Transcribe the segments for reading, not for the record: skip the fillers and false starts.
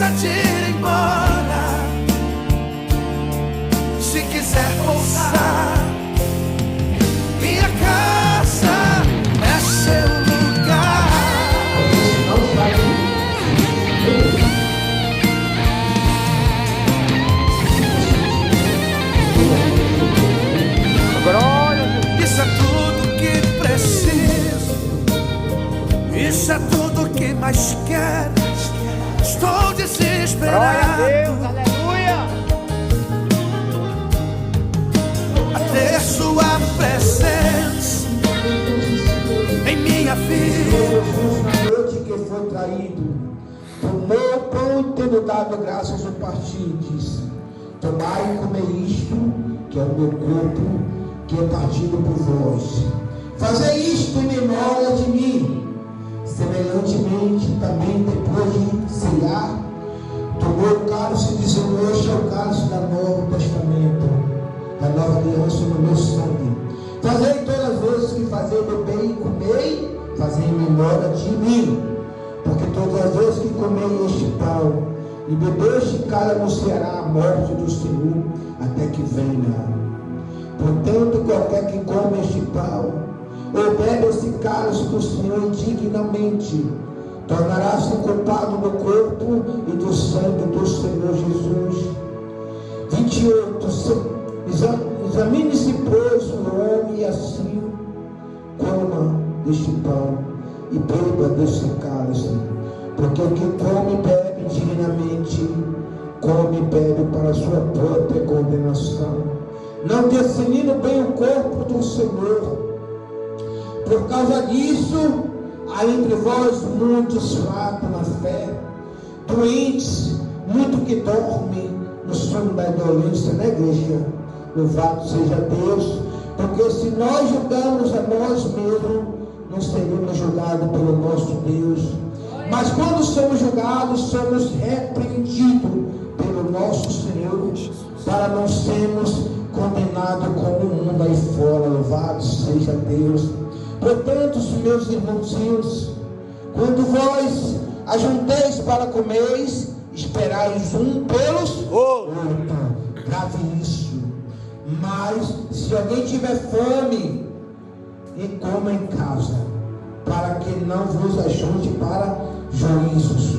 Deixa-te ir embora. Se quiser pousar, minha casa é seu lugar. Isso é tudo que preciso, isso é tudo que mais quero. Estou desesperado. Glória a Deus, aleluia. A ter sua presença em minha vida. Na noite que foi traído, tomou o pão e tendo dado graças ao partir, disse: tomai e comei isto, que é o meu corpo, que é partido por vós. Fazei isto em memória de mim. Semelhantemente, também depois de cear, tomou o cálice, dizendo: este é o cálice do Novo Testamento, da nova aliança no meu sangue. Fazei todas as vezes que fazei beber e comei, fazei em memória de mim. Porque todas as vezes que comei este pão e beber este cálice, anunciará a morte do Senhor até que venha. Portanto, qualquer que come este pão ou bebe esse cálice do Senhor indignamente, tornará-se culpado do corpo e do sangue do Senhor Jesus. 28. Examine-se, pois, o homem, e assim coma deste pão e beba deste cálice. Porque o que come e bebe indignamente, come e bebe para a sua própria condenação, não discernindo bem o corpo do Senhor. Por causa disso, há entre vós muitos fracos na fé, doentes, muito que dormem no sono da indolência na igreja. Louvado seja Deus, porque se nós julgamos a nós mesmos, não seremos julgados pelo nosso Deus. Mas quando somos julgados, somos repreendidos pelo nosso Senhor, para não sermos condenados como o mundo aí fora. Louvado seja Deus. Portanto, meus irmãozinhos, quando vós ajunteis para comeis, esperais um pelos outros. Grave isso. Mas se alguém tiver fome, e coma em casa, para que não vos ajunte para juízos.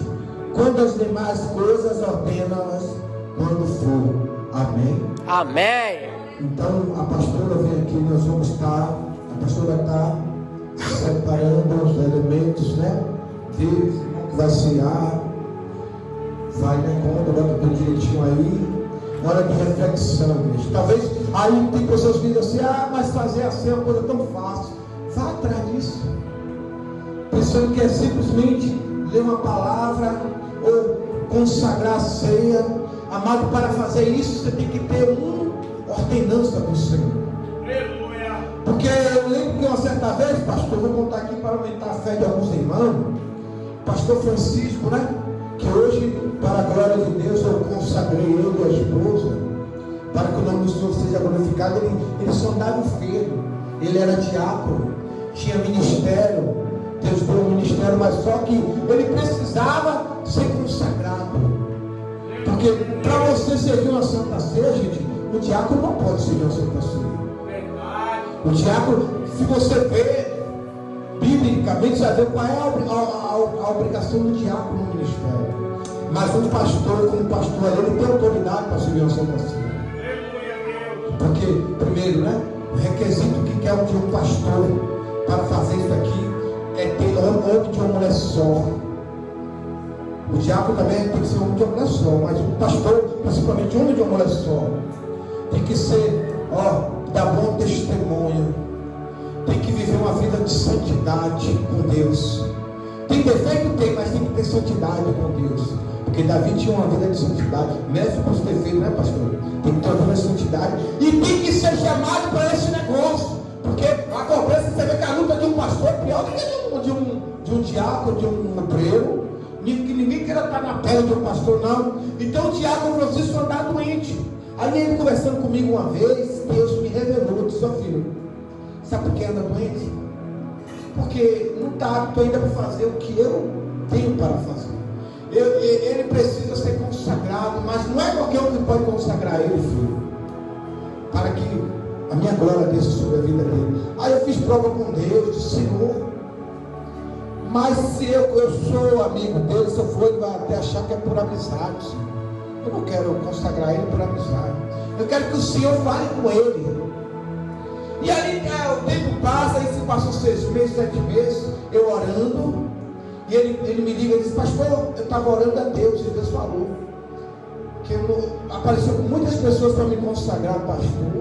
Quando as demais coisas, ordena-las quando for. Amém? Amém. Então a pastora vem aqui, nós vamos estar, a pastora está separando os elementos, né? Que vai cear, vai, né? Conta, bota tudo direitinho aí. Hora de reflexão, gente. Talvez aí tem pessoas que dizem assim: mas fazer assim é uma coisa tão fácil. Vá atrás disso. Pensando que é simplesmente ler uma palavra ou consagrar a ceia. Amado, para fazer isso você tem que ter uma ordenança do Senhor. Porque eu lembro que uma certa vez, pastor, vou contar aqui para aumentar a fé de alguns irmãos, pastor Francisco, né? Que hoje, para a glória de Deus, eu consagrei ele e a esposa, para que o nome do Senhor seja glorificado. Ele só andava enfermo, ele era diácono, tinha ministério, Deus deu um ministério, mas só que ele precisava ser consagrado. Porque para você servir uma Santa Ceia, gente, o diácono não pode servir uma Santa Ceia. O diácono, se você ver biblicamente, você vai ver qual é a obrigação do diácono no ministério. Mas um pastor, como pastor, ele tem autoridade para servir uma Santa Ceia. Porque, primeiro, né, o requisito que quer de um pastor para fazer isso aqui é ter homem de uma mulher só. O diácono também tem que ser homem de uma mulher só, mas o pastor, principalmente homem de uma mulher só, tem que ser, dar bom testemunho, tem que viver uma vida de santidade com Deus. Tem defeito? Tem, mas tem que ter santidade com Deus. Porque Davi tinha uma vida de santidade, mesmo com os defeitos, né, pastor? Tem que ter uma vida de santidade e tem que ser chamado para esse negócio. Porque a cobrança, você vê que a luta de um pastor é pior do que de um diácono, de um obreiro. Que ninguém queira estar na pele de um pastor, não. Então o diácono Francisco andava doente. Aí ele conversando comigo uma vez, Deus me revelou, disse: filho, sabe por que anda doente? Porque não está apto ainda para fazer o que eu tenho para fazer. Ele precisa pode consagrar ele, filho, para que a minha glória desça sobre a vida dele. Aí eu fiz prova com Deus, disse: Senhor, mas se eu sou amigo dele, se eu for, ele vai até achar que é por amizade, Senhor. Eu não quero consagrar ele por amizade. Eu quero que o Senhor fale com ele. E aí o tempo passa, aí se passam 6 meses, 7 meses, eu orando, e ele me liga e diz: pastor, eu estava orando a Deus, e Deus falou que apareceu com muitas pessoas para me consagrar, pastor,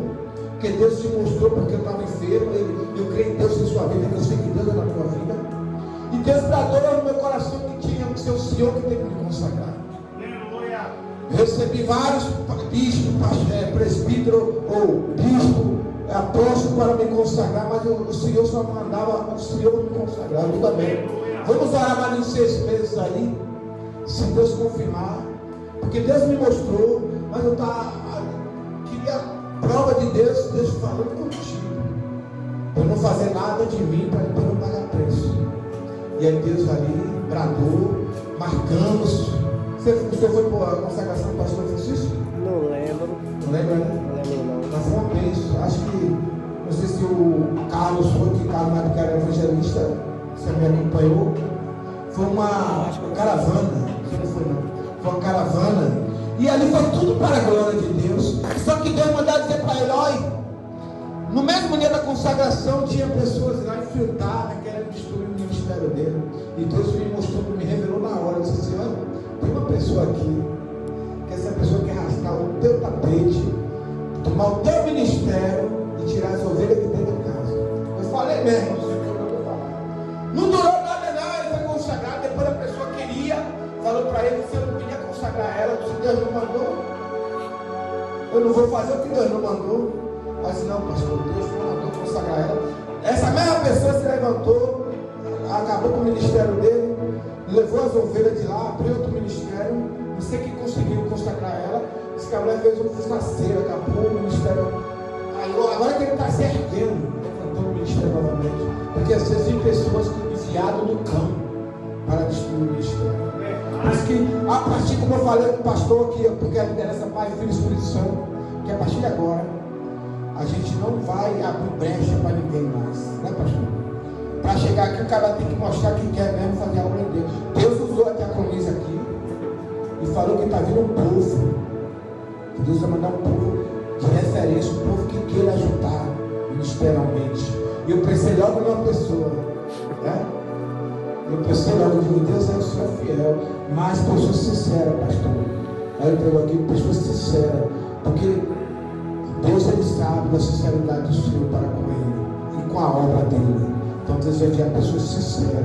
que Deus se mostrou porque eu estava enfermo. Eu creio em Deus em sua vida, eu sei que Deus é na tua vida, e Deus bradou no meu coração que tinha que ser o Senhor que tem que me consagrar. Eu recebi vários bispos, presbítero ou bispo, apóstolo para me consagrar, mas o Senhor só mandava o Senhor me consagrar. Tudo amém. Vamos orar mais uns 6 meses aí, se Deus confirmar, porque Deus me mostrou, mas eu queria prova de Deus falando contigo, para não fazer nada de mim, para não pagar preço. E aí Deus ali bradou, marcamos. Você foi para a consagração do pastor Francisco? Não lembro. Não lembra, né? Não lembro não. Mas foi uma vez, acho que, não sei se o Carlos foi, que Carlos na época era evangelista, você me acompanhou. Foi uma caravana, não foi não. Foi uma caravana, e ali foi tudo para a glória de Deus. Só que Deus mandou dizer para ele: olha, no mesmo dia da consagração tinha pessoas lá infiltradas querendo destruir o ministério dele. E Deus me mostrou, me revelou na hora, disse assim: olha, tem uma pessoa aqui, que essa pessoa quer rasgar o teu tapete, tomar o teu ministério e tirar as ovelhas que tem na casa. Eu falei mesmo, não durou nada não, ele foi consagrado. Depois a pessoa queria, falou para ele: se eu não queria consagrar ela, se Deus não mandou, eu não vou fazer o que Deus não mandou. Mas não, pastor, Deus não mandou consagrar ela. Essa mesma pessoa se levantou, acabou com o ministério dele, levou as ovelhas de lá, abriu outro ministério, não sei que conseguiu consagrar ela. Disse que a mulher fez um fustaceiro, acabou o ministério. Agora que ele está se erguendo, levantando o ministério novamente. Porque às vezes tem pessoas enviadas no campo para destruir o ministério. Por isso que, a partir, como eu falei com o pastor aqui, porque a liderança Pai, Filho e Espírito Santo, que a partir de agora a gente não vai abrir brecha para ninguém mais, né, pastor? Para chegar aqui o cara tem que mostrar que quer mesmo fazer a obra de Deus. Deus usou a diaconisa aqui e falou que está vindo um povo, que Deus vai mandar um povo de referência, um povo que queira ajudar ministerialmente. E eu pensei logo numa pessoa, né? Eu pensei logo, eu digo: Deus é o Senhor fiel, mas pessoa sincera, pastor. Aí eu pego aqui, pessoa sincera, porque Deus, ele sabe da sinceridade do Senhor para com ele e com a obra dele. Então Deus vai enviar pessoas sinceras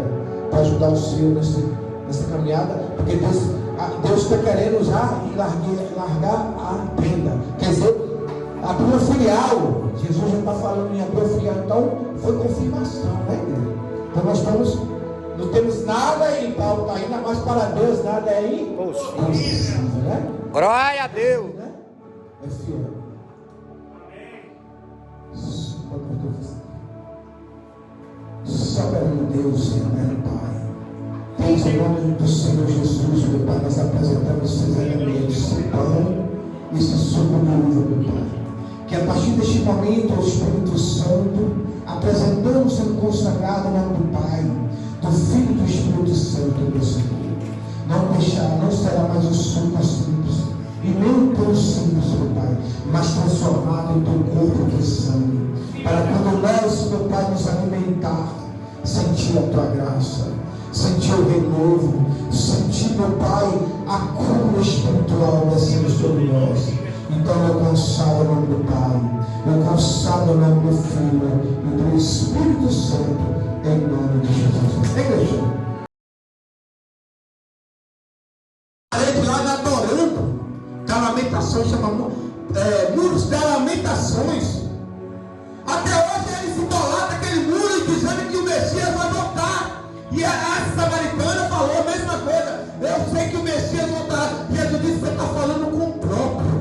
para ajudar o Senhor nessa caminhada, porque Deus está querendo já largar a tenda. Quer dizer, abriu a filial. Jesus já está falando em abrir a filial. Então foi confirmação, né, igreja? Então nós não temos nada em Paulo está indo, mas para Deus nada é impossível, né? Glória a Deus. Né? É fiel. Soberano Deus, eterno Pai, Deus, em nome do Senhor Jesus, meu Pai, nós apresentamos esses elementos, esse pão e esse suco de uva, meu Pai. Que a partir deste momento, ao Espírito Santo, apresentamos sendo consagrado em nome do Pai, do Filho e do Espírito Santo, meu Senhor. Não será mais o suco simples, e nem tão simples, meu Pai, mas transformado em teu corpo e teu sangue. Para quando nós, meu Pai, nos alimentar, sentir a tua graça, sentir o renovo, sentir, meu Pai, a cura espiritual descendo sobre nós. Então eu consagro o nome do Pai, eu consagro o nome do Filho e do Espírito Santo, em nome de Jesus. Igreja, a gente lá adorando, da lamentação, chamamos muros das lamentações. Até hoje eles idolatram aquele muro dizendo que o Messias vai voltar. E a samaritana falou a mesma coisa: eu sei que o Messias voltará. Jesus disse: você está falando com o próprio.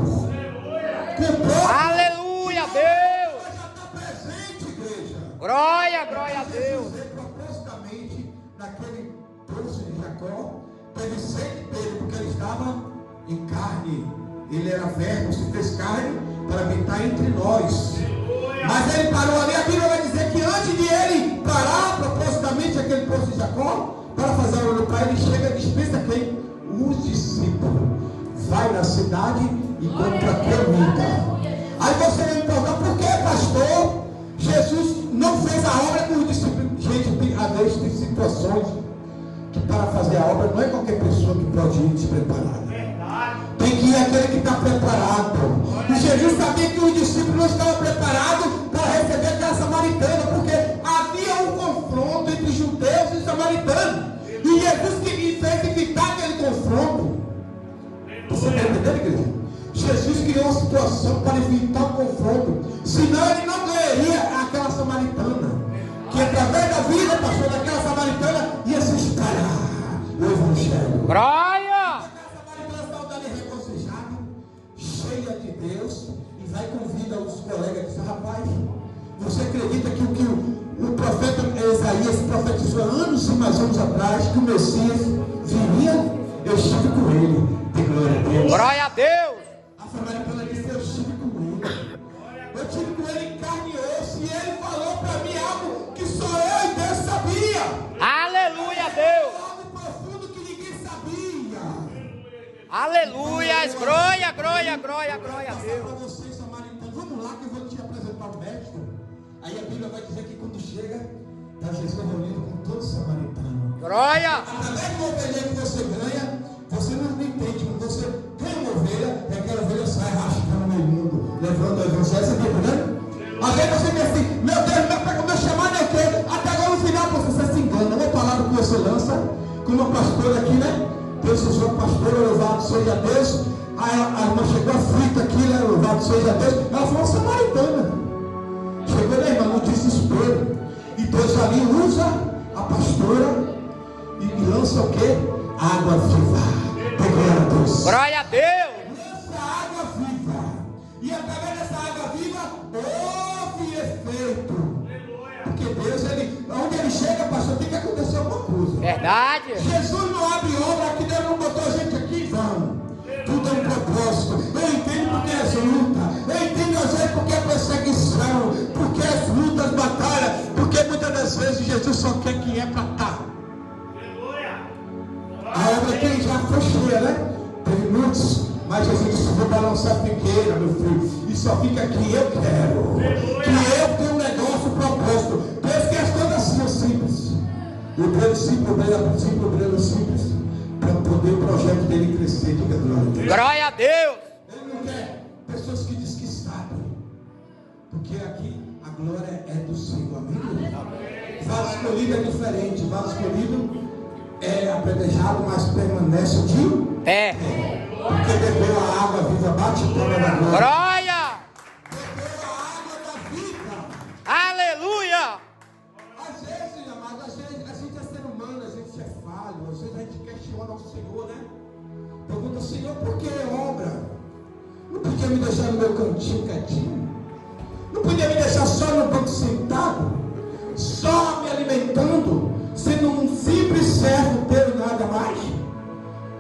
Com o próprio. Aleluia, Deus. Já está presente, igreja. Glória a Deus. Propositalmente, naquele poço de Jacó, teve 100 dele, porque ele estava em carne. Ele era verbo, se fez carne para habitar entre nós. Mas ele parou ali. A Bíblia vai dizer que antes de ele parar propositalmente aquele poço de Jacó para fazer a obra do Pai, ele chega e dispensa quem? Os discípulos. Vai na cidade e compra comida. Aí você vai me perguntar, por que, pastor, Jesus não fez a obra com os discípulos? Gente, às vezes tem situações que para fazer a obra não é qualquer pessoa que pode ir despreparada. Tem que ir aquele que está preparado. E Jesus sabia que os discípulos não estavam preparados para receber aquela samaritana, porque havia um confronto entre judeus e samaritanos. E Jesus fez evitar aquele confronto. Você está entendendo, igreja? Jesus criou uma situação para evitar o confronto. Senão ele não ganharia aquela samaritana. Que através da vida, pastor, daquela samaritana ia se espalhar o evangelho. Glória! Cheia de Deus, e vai convida os colegas e diz: rapaz, você acredita que o que o profeta Isaías profetizou anos e mais anos atrás, que o Messias viria? Eu estive com ele. De glória a Deus. Glória a Deus! A samaritana disse: eu estive com ele. Eu estive com ele em carne e osso, e ele falou para mim algo que só eu e Deus sabia. Aleluia, Deus! Algo profundo que ninguém sabia. Aleluia! Glória, glória, glória, glória a Deus! Para vocês, samaritanos, vamos lá que eu vou te apresentar o mestre. Aí a Bíblia vai dizer que quando chega, está Jesus reunido com todos os samaritanos. Glória! Através de uma ovelha que você ganha, você não entende. Quando você ganha uma ovelha, é aquela ovelha sai arrastando no mundo, levando a evangelho. Você está entendendo? Às vezes você pensa assim: meu Deus, meu chamado é o quê? Até agora no final você se engana. Uma palavra que você lança, como uma pastora aqui, né? Deus usou a pastora, louvado seja Deus. Aí a irmã chegou aflita aqui, né? Louvado seja Deus. Ela foi uma samaritana. Chegou, né, irmã, no desespero. E Deus ali usa a pastora e lança o quê? Água viva. Glória a Deus. Glória a Deus! Lança água viva. E através dessa água viva houve efeito. Porque Deus, onde ele chega, pastor, tem que acontecer alguma coisa. Verdade! Jesus não abre obra aqui, Deus não botou gente aqui em vão. Tudo é um propósito. Eu entendo porque é as lutas. Eu entendo às vezes porque é perseguição. Porque as lutas, batalhas. Porque muitas das vezes Jesus só quer quem é para estar. A obra que já foi cheia, né? Teve muitos. Mas Jesus disse: vou balançar a figueira, meu filho. E só fica aqui, eu quero. Que eu tenho um negócio, um propósito. Deus quer as coisas assim, simples. O obreiro simples, o obreiro simples. Para poder o projeto dele crescer. Diga glória a Deus. Glória a Deus! Ele não quer pessoas que dizem que sabem. Porque aqui a glória é do Senhor. Amém? Vaso escolhido é diferente. Vaso escolhido é apedrejado, mas permanece de É! porque bebeu a água viva. Bate palma da glória. Glória! Bebeu a água da vida. Aleluia! Às vezes, amado, a gente é ser humano, a gente é falho. Às vezes a gente questiona o Senhor, né? Pergunta: Senhor, por que obra? Não podia me deixar no meu cantinho quietinho? Não podia me deixar só no banco sentado? Só me alimentando? Sendo um simples servo teu, nada mais?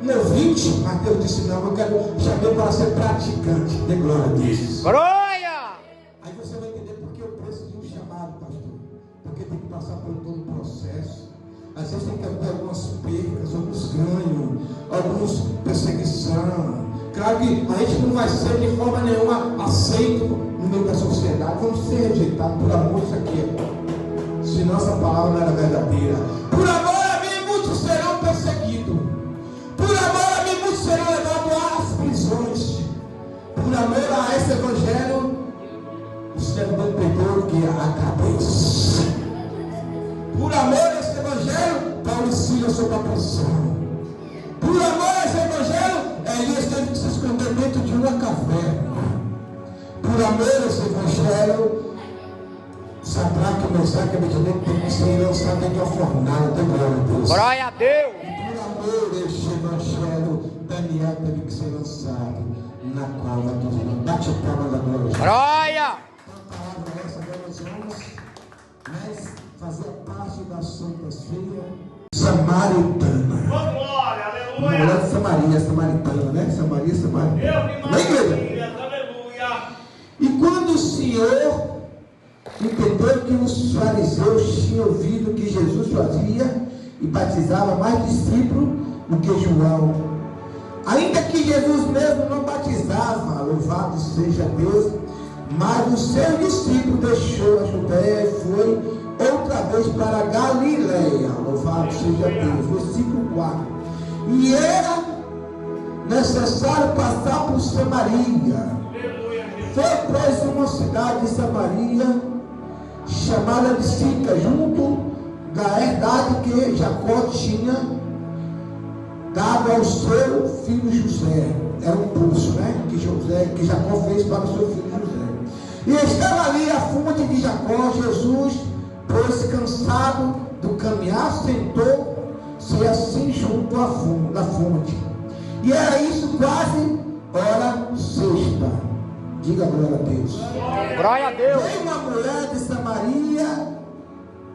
No 20, mas Deus disse: não, eu quero chamar para ser praticante. De glória a Deus. Glória! Aí você vai entender porque o preço de um chamado, pastor. Porque tem que passar por todo o processo. Às vezes tem que ter algumas percas, alguns ganhos, alguns perseguição. Claro que a gente não vai ser de forma nenhuma aceito no meio da sociedade. Vamos ser rejeitados por amor, isso aqui. Senão essa palavra não era verdadeira. Por amor a mim, muitos serão perseguidos. Por amor a mim, muitos serão levados às prisões. Por amor a esse evangelho, o servidor perdoa que a cabeça. Por amor a esse evangelho, Paulo ensina sobre a prisão. Por amor a esse evangelho, Elias teve que se esconder dentro de uma caverna. Por amor a esse evangelho, Sadraque, Mesaque e Abednego teve que ser lançado dentro de uma fornalha. Glória a Deus. Glória a Deus! Por amor a esse evangelho, Daniel teve que ser lançado na cova dos leões. Bate o palma da glória. Glória! A palavra essa, agora nós vamos fazer parte da Santa Ceia Samaritana. mulher de Samaria, samaritana, né? Samaria. Amém, igreja? E quando o Senhor entendeu que os fariseus tinham ouvido que Jesus fazia e batizava mais discípulos do que João, ainda que Jesus mesmo não batizava, louvado seja Deus, mas o seu discípulo deixou a Judéia e foi outra vez para a Galileia, louvado seja Deus. Versículo 4. E era necessário passar por Samaria. Foi, pois, uma cidade de Samaria chamada de Sica, junto da herdade que Jacó tinha dado ao seu filho José. Era um pulso, né? Que Jacó fez para o seu filho José. E estava ali a fonte de Jacó. Jesus, pois cansado do caminhar, sentou-se assim junto da fonte. E era isso quase hora sexta. Diga glória a Deus. Glória a Deus. Veio uma mulher de Samaria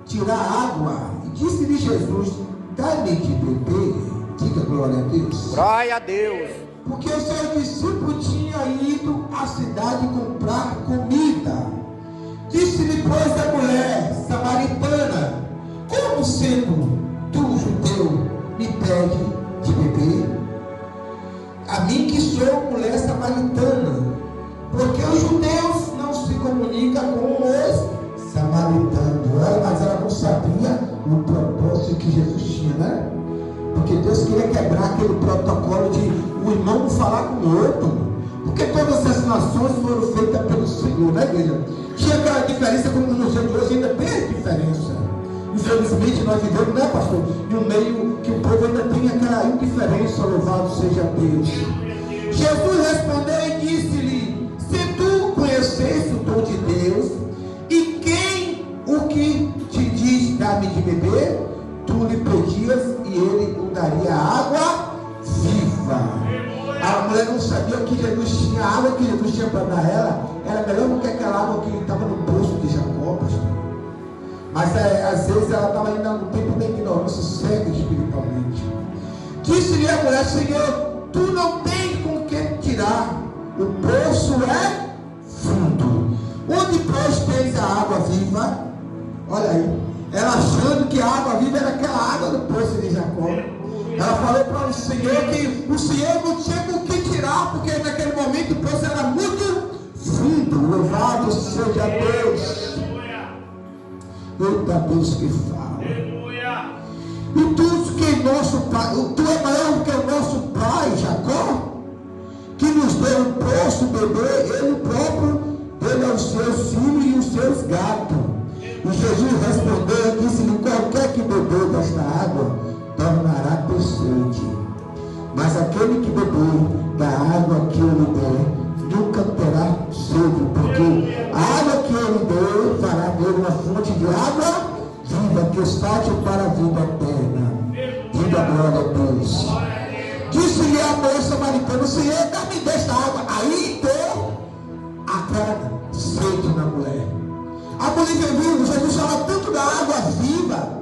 tirar água. E disse-lhe Jesus: dá-me de beber. Diga glória a Deus. Glória a Deus. Porque o seu discípulo tinha ido à cidade comprar comida. Disse-lhe, pois, a mulher samaritana: como sendo tu, judeu, me pede de beber? A mim que sou mulher samaritana. Porque os judeus não se comunicam com os samaritanos. Mas ela não sabia o propósito que Jesus tinha, né? Porque Deus queria quebrar aquele protocolo de um irmão não falar com o outro. Porque todas as nações foram feitas pelo Senhor, né, igreja? Tinha aquela diferença, como nos dias de hoje ainda tem a diferença. Infelizmente nós vivemos, né, pastor? Em um meio que o povo ainda tem aquela indiferença, louvado seja Deus. Jesus respondeu e disse-lhe: se tu conhecesse o dom de Deus, e quem o que te diz dá-me de beber, tu lhe pedias e ele o daria água viva. A mulher não sabia que Jesus tinha, a água que Jesus tinha para dar a ela era melhor do que aquela água que estava no poço de Jacó, pastor. Mas às vezes ela estava ainda no tempo da ignorância, cega espiritualmente. Disse-lhe a mulher: Senhor, tu não tens com que tirar, o poço é fundo. Onde, pois, tens a água viva? Olha aí, ela achando que a água viva era aquela água do poço de Jacó. Ela falou para o Senhor que o Senhor não tinha com que tirar, porque naquele momento o poço era muito fundo. Louvado seja Deus. Eita Deus que fala. E tu que nosso pai, tu é maior que o nosso pai Jacó, que nos deu um poço beber, ele próprio, ele aos seus filhos e os seus gatos. E Jesus respondeu e disse-lhe: qualquer que beber desta água tornará ter sede, mas aquele que beber da água que eu lhe der nunca terá sede, porque a água que eu lhe der fará dele uma fonte de água viva, que estáte para a vida eterna. Diga glória a Deus. Disse-lhe a mulher samaritana: Senhor, dá-me desta água. Aí deu aquela sede na mulher. A mulher viu Jesus falar tanto da água viva,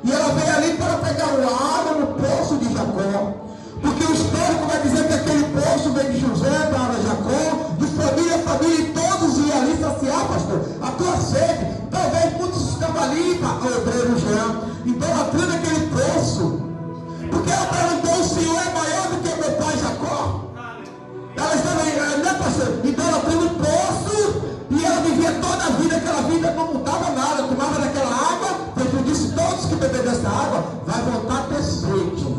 e ela veio ali para pegar água no poço de Jacó. Porque o histórico vai dizer que aquele poço veio de José para Jacó, de família a família, e todos iam ali saciar, pastor, a tua sede. Talvez muitos estavam ali, o obreiro Jean, idolatrando aquele poço. Porque ela perguntou: o Senhor é maior do que meu pai Jacó? Ela estava, né, pastor, idolatrando o poço, e ela vivia toda a vida, aquela vida não mudava nada, tomava daquela água. Jesus disse: todos que beber dessa água vai voltar a ter sede.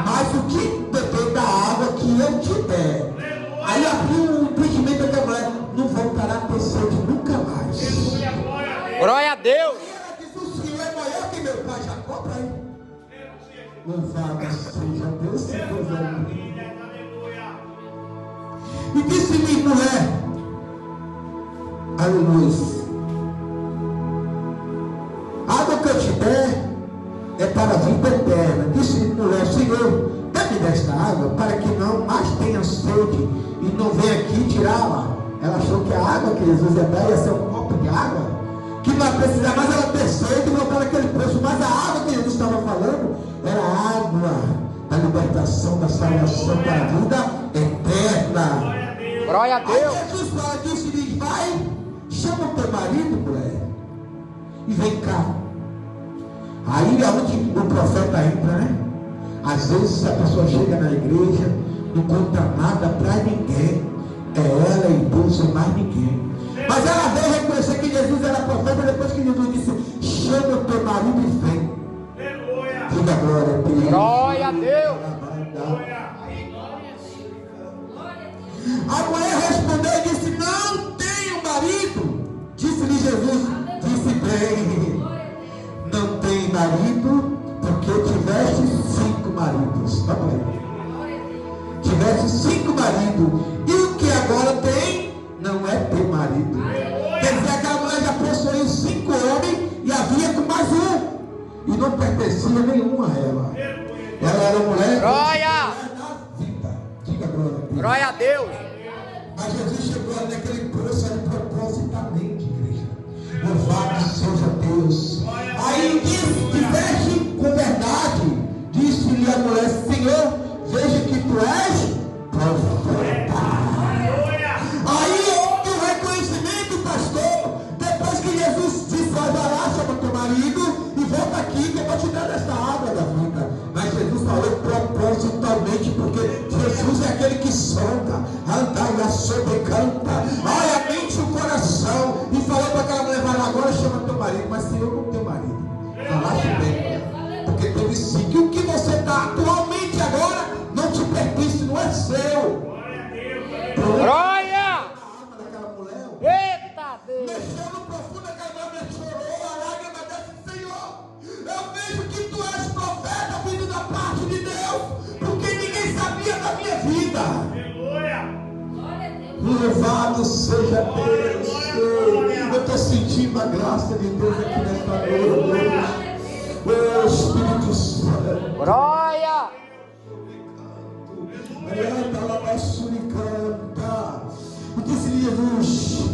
Mas o que beber da água que eu te der, aí abriu o entendimento daquela mulher: não voltará a ter sede nunca mais. Glória a Deus. E ela disse: o Senhor é maior que meu pai Jacó, para ele. Louvado seja Deus, se Deus. E disse-lhe: mulher, aleluia, a água que eu te der é para a vida eterna. Disse-lhe: mulher, Senhor, dá-me desta água para que não mais tenha sede e não venha aqui tirá-la. Ela achou que a água que Jesus ia dar ia ser um copo de água, que não ia precisar mais ela ter sede e voltar naquele poço. Mas a água que Jesus estava falando era a água da libertação. libertação, da salvação para a vida eterna. Glória a Aí Deus. Jesus fala disso e diz: vai, chama o teu marido, mulher, e vem cá. Aí é onde o profeta entra, né? Às vezes a pessoa chega na igreja, não conta nada para ninguém, é ela e Deus e mais ninguém. Mas ela veio reconhecer que Jesus era profeta depois que Jesus disse: chama o teu marido e vem. Diga glória a Deus. Glória a Deus. A mulher respondeu e disse: não tenho marido. Disse-lhe Jesus: disse bem, não tem marido, porque tiveste 5 maridos. Vamos aí. Tiveste 5 maridos, e o que agora tem não é teu marido. Quer dizer, aquela mulher já possuiu 5 homens e havia com mais um, e não pertencia nenhum a ela. Ela era mulher Glória. da vida. Diga glória a Deus. Glória a Deus. Mas Jesus chegou ali naquele poço ali propositamente, igreja. Louvado seja Deus. Aí disseste com verdade. Disse-lhe a mulher: Senhor, veja que tu és profeta. Aí houve o reconhecimento, pastor. Depois que Jesus disse: vai lá, chama teu marido e volta aqui que eu vou te dar essa água da vida. Mas Jesus falou propositalmente, porque Jesus é aquele que sonda, anda e a sobrecanta, olha a mente e o coração, e falou para aquela mulher: vai lá agora, chama teu marido. Mas Senhor, não tem marido. Falaste bem, porque teve 5. E o que você está atualmente agora não te pertence, não é seu. Glória. A alma daquela mulher Eita Deus. mexeu no profundo, aquela mulher chorou, a lágrima desse: Senhor, eu vejo que tu és profeta vindo da parte de Deus, porque ninguém sabia da minha vida. Louvado seja Deus. Eu estou sentindo a graça de Deus aqui nesta noite. O Espírito Santo. Glória. E disse-lhe Jesus: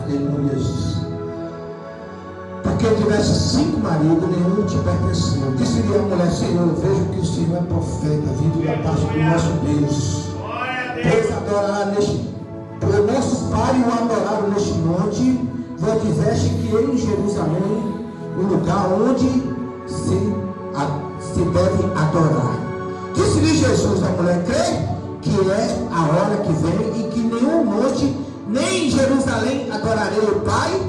aleluia, Jesus, porque eu tivesse 5 maridos, nenhum te pertenceu. Disse-lhe a mulher: Senhor, eu vejo que o Senhor é profeta, vindo da parte do nosso Deus. Pois adorará nossos pais o adoraram neste monte. Vós disseste que em Jerusalém, o lugar onde se deve adorar. Disse-lhe Jesus à mulher: crê que é a hora que vem e que nenhum monte, nem em Jerusalém adorarei o Pai.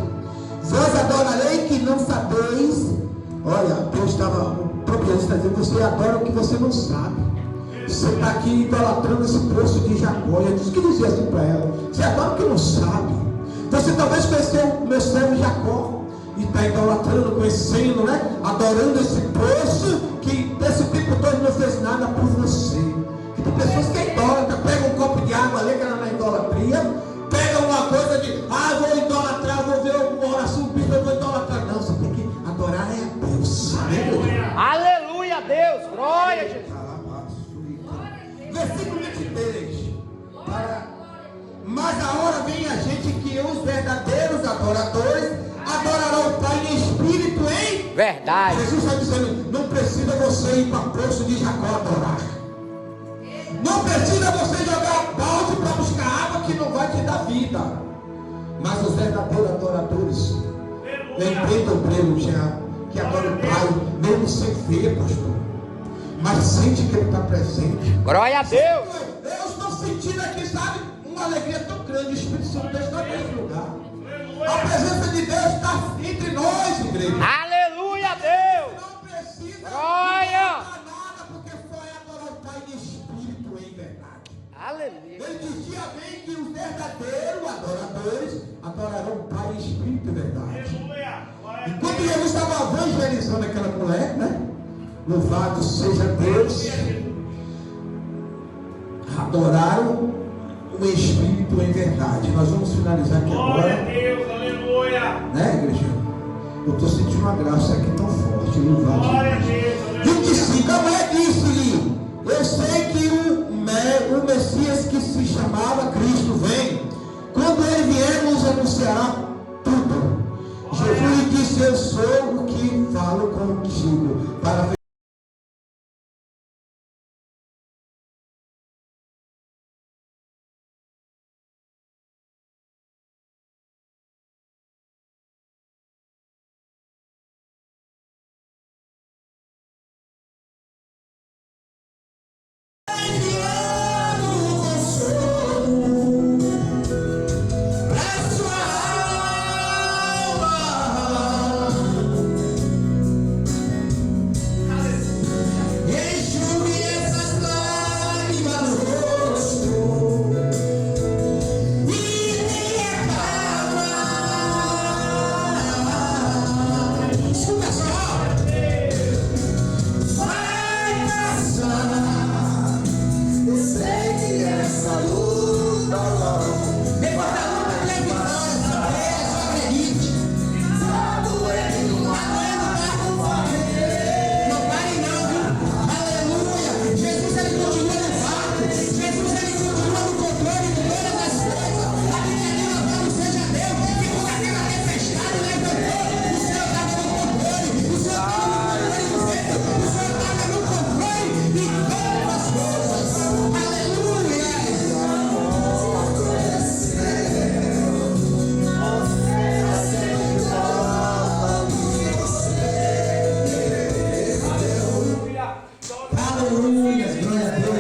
Vós adorarei que não sabeis. Olha, Deus estava, o próprio Jesus está dizendo: você adora o que você não sabe. Você está aqui idolatrando esse poço de Jacó. Eu disse que dizia assim para ela: você adora o que não sabe. Você talvez conheceu o meu servo Jacó e está idolatrando, conhecendo, né? Adorando esse poço que desse tempo todo não fez nada por você. E tem pessoas que idolatram, pegam um copo de água ali, que era na idolatria, pegam uma coisa de: vou idolatrar, vou ver uma oração bíblica, eu vou idolatrar. Não, você tem que adorar a Deus. Aleluia a Deus. Glória a Jesus. Versículo 23. Mas a hora vem a gente que os verdadeiros adoradores adorarão o Pai em espírito, hein? Verdade. Jesus está dizendo: não precisa você ir para o poço de Jacó adorar. Não precisa você jogar balde para buscar água que não vai te dar vida. Mas os verdadeiros adoradores enfrentam o prêmio que adora o Pai, mesmo sem ver, pastor. Mas sente que Ele está presente. Glória a Deus. Eu estou sentindo aqui, sabe, uma alegria tão grande. O Espírito Santo de Deus está nesse lugar. A presença de Deus está entre nós, igreja. Aleluia a Deus. Não precisa Glória. nada, porque só é adorar o Pai em espírito, em verdade. Aleluia. Ele dizia bem que os verdadeiros adoradores adorarão o Pai em espírito e verdade. Enquanto Jesus estava evangelizando aquela mulher, né? Louvado seja Deus. Adoraram o Espírito em verdade. Nós vamos finalizar aqui agora. Né, igreja? Eu estou sentindo uma graça aqui tão forte. Louvado. 25. A mulher disse-lhe: eu sei que o Messias que se chamava Cristo vem. Quando ele vier, nos anunciará tudo. Jesus lhe disse: eu sou o que falo contigo. Para Aleluia, glória a Deus.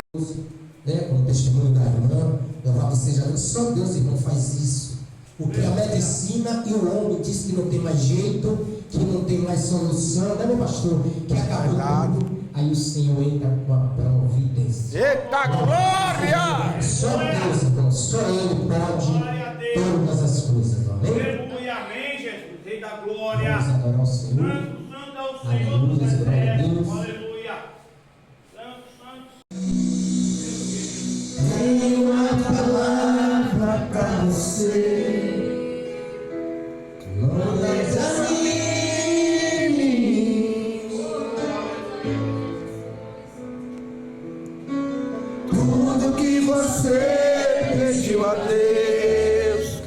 Com o testemunho da irmã, louvado seja Deus. Só Deus, irmão, faz isso. O que a medicina e o homem diz que não tem mais jeito, que não tem mais solução, né, meu pastor? Que acabou tudo. Aí o Senhor entra com a providência. Eita glória! Só Deus, irmão, só Ele pode todas as coisas, amém? Aleluia, amém, Jesus, Rei da glória. Vamos adorar o Senhor. Santo é o Senhor Aleluia, dos glória a exércitos. Deus. Aleluia. Santo. Tenho uma palavra para você. Não desanime. Tudo que você pediu a Deus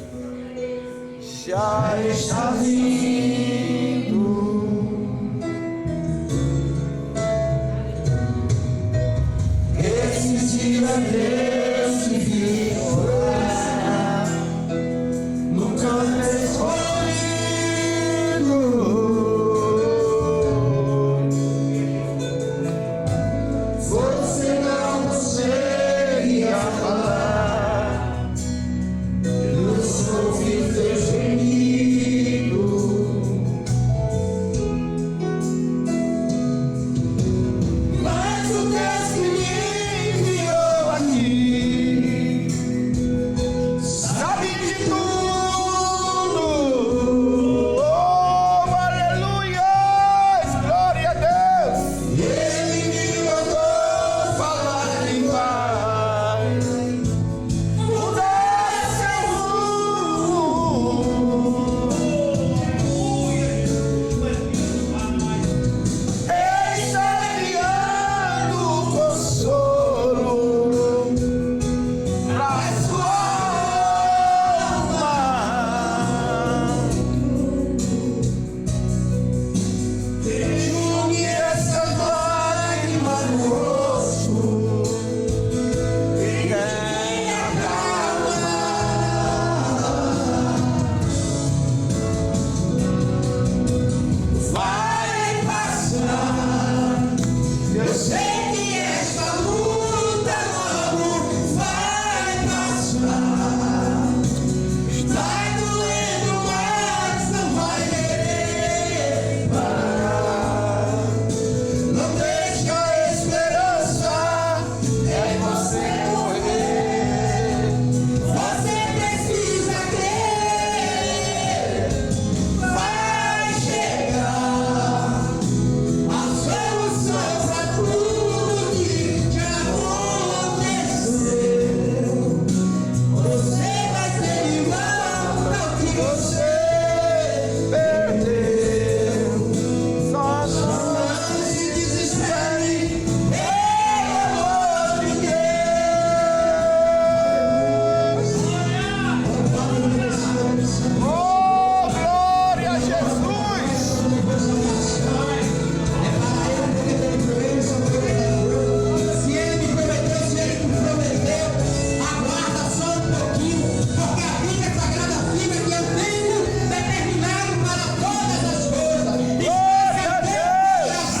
já está vindo. Esse dia Deus te viu orar, nunca fez comigo. Você não conseguia falar, eu sou viver gemido. Mas o Deus que me enviou aqui sabe de tudo. Oh, aleluia! Glória a Deus! Ele me mandou falar que vai mudar seu rumo. Ele está enviando consolo pra sua alma. Junte essas lágrimas no rosto e ganha calma. Vai passar. Eu sei que esta luta logo vai passar. Vai doendo, mas não vai querer parar. Não deixa a esperança em você morrer. Você precisa crer. Vai chegar a solução pra tudo que te aconteceu. Você vai ter de volta o que você perdeu. Só não se desespere pelo amor de Deus. Oh, glória a Jesus! Se ele me prometeu, aguarda só um pouquinho, porque a Bíblia Sagrada afirma que eu tenho determinado para todas as coisas. Glória a Deus!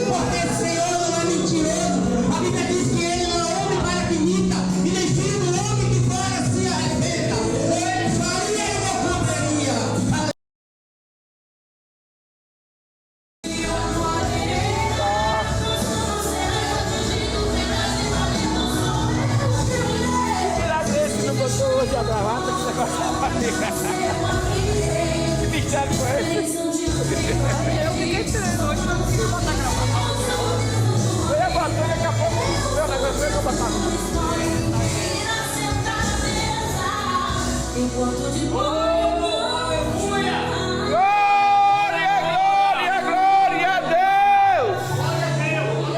Porque o Senhor não é mentiroso. A Bíblia diz que Ele não é homem para que minta, e nem filho do homem que fora se arrependa. Ou Ele faria e eu não cumpriria. Tirar desse não botou hoje a gravata que você gosta de fazer. Que mistério foi esse? Eu fiquei tirando hoje, não consegui botar a gravata. Eu ia botar daqui a pouco, meu negócio eu vou botar. Glória, glória a Deus!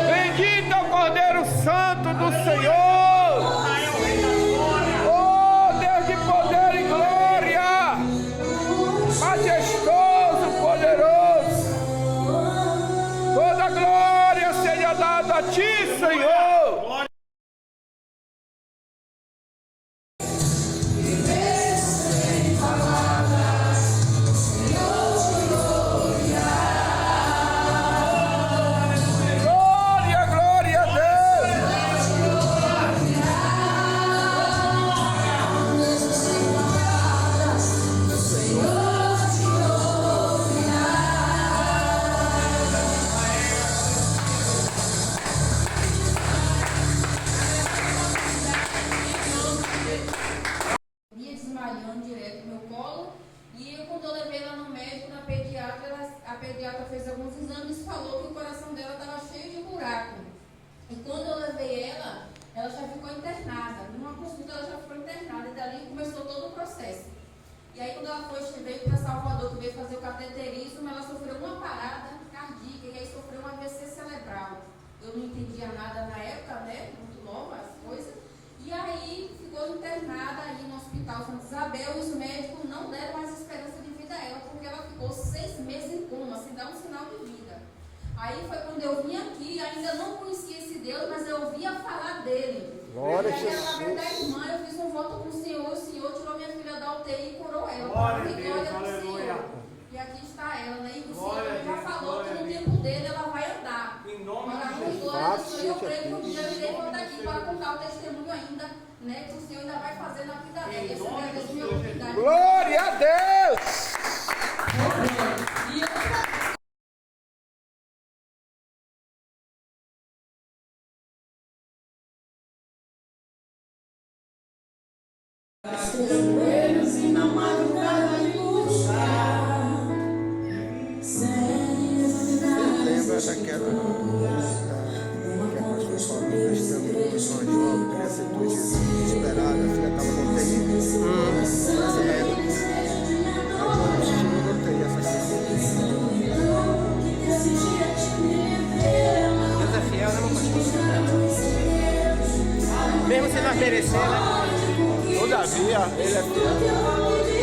Bendito é o Cordeiro Santo do Senhor! Oh, Deus de poder e glória! Majestoso, poderoso! Toda glória seja dada a ti, Senhor! Glória, glória a pediatra fez alguns exames e falou que o coração dela estava cheio de buraco. E quando eu levei ela já ficou internada. Numa consulta ela já ficou internada e dali começou todo o processo. E aí quando ela veio para Salvador, que veio fazer o cateterismo, ela sofreu uma parada cardíaca e aí sofreu um AVC cerebral. Eu não entendia nada na época, né? Muito nova as coisas. E aí ficou internada aí no Hospital Santa Isabel e os médicos não deram mais esperança de vida a ela, porque ela ficou 6 meses em coma, sem dar um sinal de vida. Aí foi quando eu vim aqui, ainda não conhecia esse Deus, mas eu ouvia falar dele. Glória a e aí, Jesus. através da irmã, eu fiz um voto com o Senhor tirou minha filha da UTI e curou ela. Glória a E Deus, glória ao aleluia. Senhor. E aqui está ela, né? E o Glória Senhor a já Deus, falou glória que a no Deus. tempo dele ela vai andar. Em nome Ora, de muito Jesus. glória ao Senhor. Eu Faça creio que um dia eu isso. irei voltar aqui para contar o testemunho ainda, né? Que o Senhor ainda vai fazer na vida dela. Em Essa é a nome minha do minha Senhor oportunidade. Glória a Deus! E outra Joelhos e na madrugada me buscar, Lembra daquela que a pastora falou do testemunho de São João, que aceitou Jesus desesperada, a filha estava no UTI. Agora o Senhor não tem essa questão. Deus é fiel, né, meu pastor? Mesmo se nós merecer, né? Todavia, ele é fiel.